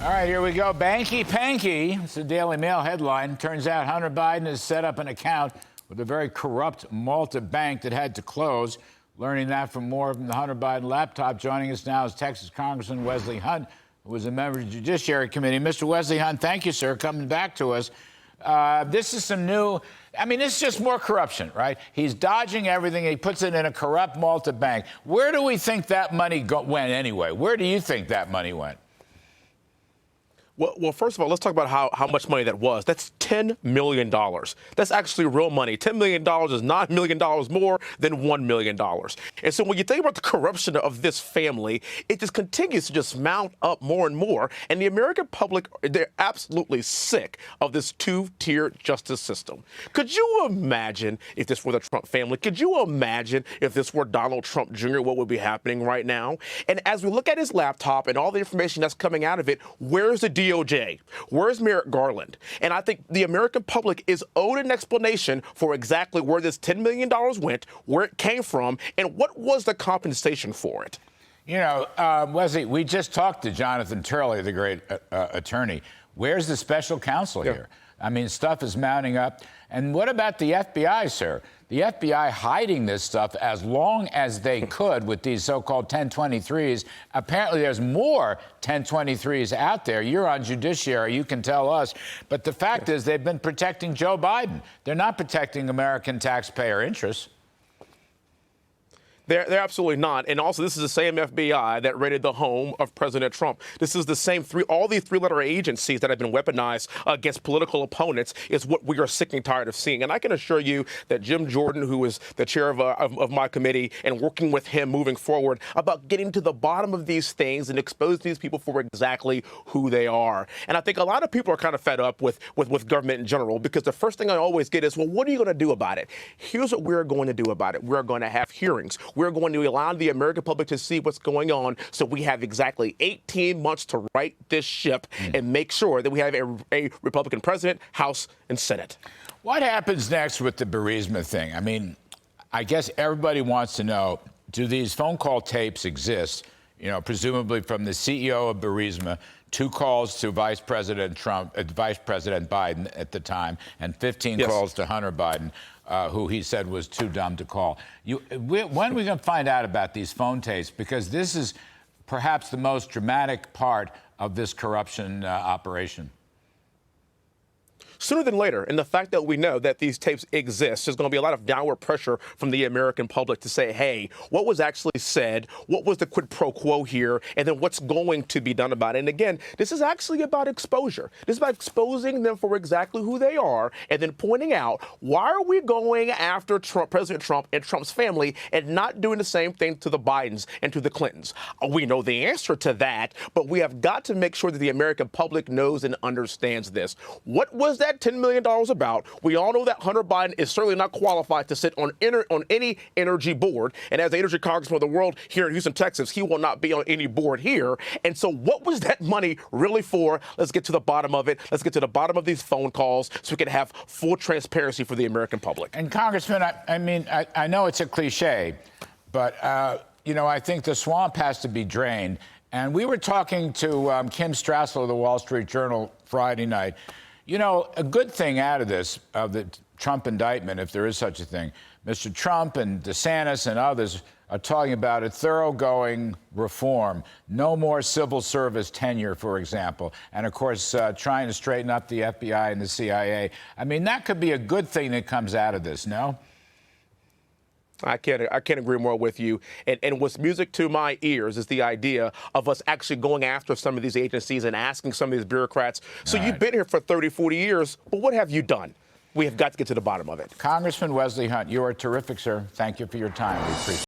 All right, here we go. Banky Panky. It's a Daily Mail headline. Turns out Hunter Biden has set up an account with a very corrupt Malta bank that had to close. Learning that from more from the Hunter Biden laptop. Joining us now is Texas Congressman Wesley Hunt, who was a member of the Judiciary Committee. Mr. Wesley Hunt, thank you, sir, coming back to us. This is some new, this is just more corruption, right? He's dodging everything. He puts it in a corrupt Malta bank. Where do we think that money went anyway? Where do you think that money went? Well, first of all, let's talk about how much money that was. That's $10 million. That's actually real money. $10 million is $9 million more than $1 million. And so when you think about the corruption of this family, it just continues to just mount up more and more. And the American public, they're absolutely sick of this two-tier justice system. Could you imagine if this were the Trump family? Could you imagine if this were Donald Trump Jr., what would be happening right now? And as we look at his laptop and all the information that's coming out of it, where's the DOJ? Where's Merrick Garland? And I think the American public is owed an explanation for exactly where this $10 million went, where it came from, and what was the compensation for it. You know, Wesley, we just talked to Jonathan Turley, the great attorney. Where's the special counsel here? I mean, stuff is mounting up. And what about the FBI, sir? The FBI hiding this stuff as long as they could with these so-called 1023s. Apparently, there's more 1023s out there. You're on Judiciary. You can tell us. But the fact is they've been protecting Joe Biden. They're not protecting American taxpayer interests. They're absolutely not. And also, this is the same FBI that raided the home of President Trump. This is the same all these three-letter agencies that have been weaponized against political opponents is what we are sick and tired of seeing. And I can assure you that Jim Jordan, who is the chair of my committee, and working with him moving forward about getting to the bottom of these things and exposing these people for exactly who they are. And I think a lot of people are kind of fed up with government in general, because the first thing I always get is, well, what are you going to do about it? Here's what we're going to do about it. We're going to have hearings. We're going to allow the American public to see what's going on, so we have exactly 18 months to right this ship and make sure that we have a Republican president, House, and Senate. What happens next with the Burisma thing? I mean, I guess everybody wants to know, do these phone call tapes exist, presumably from the CEO of Burisma, 2 calls to Vice President Biden at the time, and 15 calls to Hunter Biden, who he said was too dumb to call. When are we going to find out about these phone tapes? Because this is perhaps the most dramatic part of this corruption operation. Sooner than later, and the fact that we know that these tapes exist, there's going to be a lot of downward pressure from the American public to say, hey, what was actually said? What was the quid pro quo here? And then what's going to be done about it? And again, this is actually about exposure. This is about exposing them for exactly who they are, and then pointing out, why are we going after President Trump and Trump's family and not doing the same thing to the Bidens and to the Clintons? We know the answer to that, but we have got to make sure that the American public knows and understands this. What was that $10 million about? We all know that Hunter Biden is certainly not qualified to sit on any energy board. And as the energy congressman of the world here in Houston, Texas, he will not be on any board here. And so what was that money really for? Let's get to the bottom of it. Let's get to the bottom of these phone calls so we can have full transparency for the American public. And Congressman, I know it's a cliche, but, I think the swamp has to be drained. And we were talking to Kim Strassel of the Wall Street Journal Friday night. A good thing out of this, of the Trump indictment, if there is such a thing, Mr. Trump and DeSantis and others are talking about a thoroughgoing reform, no more civil service tenure, for example, and, of course, trying to straighten up the FBI and the CIA. That could be a good thing that comes out of this, no? I can't agree more with you. And what's music to my ears is the idea of us actually going after some of these agencies and asking some of these bureaucrats. So you've been here for 30, 40 years, but what have you done? We have got to get to the bottom of it. Congressman Wesley Hunt, you are terrific, sir. Thank you for your time. We appreciate it.